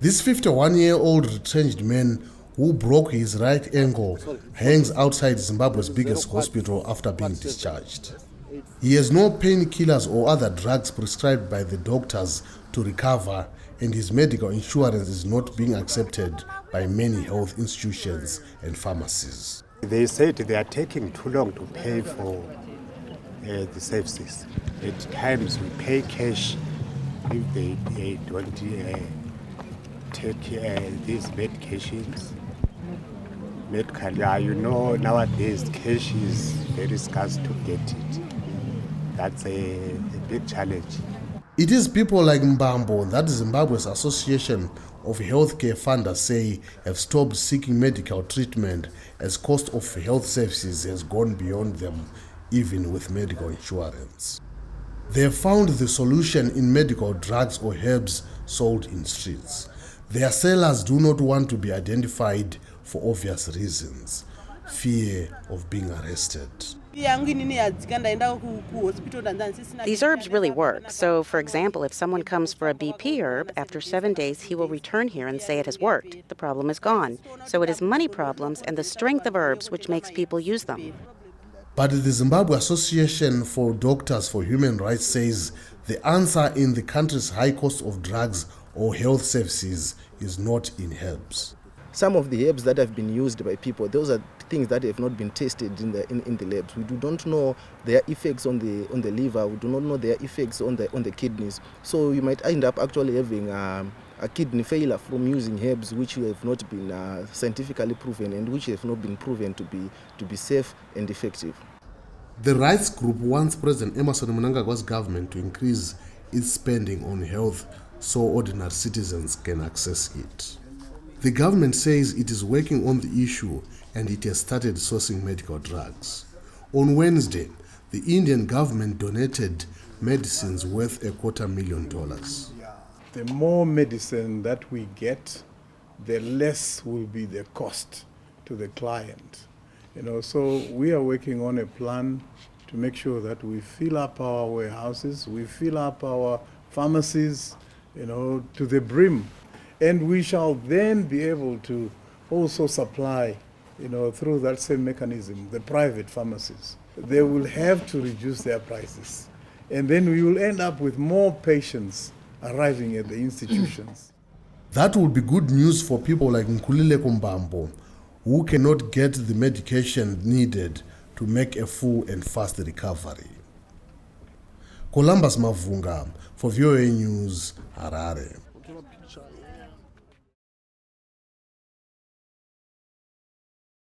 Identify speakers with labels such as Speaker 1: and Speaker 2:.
Speaker 1: This 51-year-old retrenched man who broke his right ankle hangs outside Zimbabwe's biggest hospital after being discharged. He has no painkillers or other drugs prescribed by the doctors to recover, and his medical insurance is not being accepted by many health institutions and pharmacies.
Speaker 2: They said they are taking too long to pay for the services. At times we pay cash if they don't take these medications. Medical, nowadays cash is very scarce to get it. That's a big challenge.
Speaker 1: It is people like Mbambo that Zimbabwe's Association of Healthcare Funders say have stopped seeking medical treatment as cost of health services has gone beyond them, even with medical insurance. They have found the solution in medical drugs or herbs sold in streets. Their sellers do not want to be identified for obvious reasons: fear of being arrested.
Speaker 3: These herbs really work. So, for example, if someone comes for a BP herb, after 7 days he will return here and say it has worked. The problem is gone. So it is money problems and the strength of herbs which makes people use them.
Speaker 1: But the Zimbabwe Association for Doctors for Human Rights says the answer in the country's high cost of drugs or health services is not in herbs.
Speaker 4: Some of the herbs that have been used by people, those are things that have not been tested in the labs. We do not know their effects on the liver. We do not know their effects on the kidneys. So you might end up actually having a kidney failure from using herbs which have not been scientifically proven and which have not been proven to be safe and effective.
Speaker 1: The rights group wants President Emmerson Mnangagwa's government to increase its spending on health so ordinary citizens can access it. The government says it is working on the issue and it has started sourcing medical drugs. On Wednesday, the Indian government donated medicines worth $250,000.
Speaker 5: The more medicine that we get, the less will be the cost to the client. So we are working on a plan to make sure that we fill up our warehouses, we fill up our pharmacies, to the brim. And we shall then be able to also supply, through that same mechanism, the private pharmacies. They will have to reduce their prices. And then we will end up with more patients arriving at the institutions.
Speaker 1: That will be good news for people like Nkulile Mbambo, who cannot get the medication needed to make a full and fast recovery. Columbus Mavhunga for VOA News, Harare.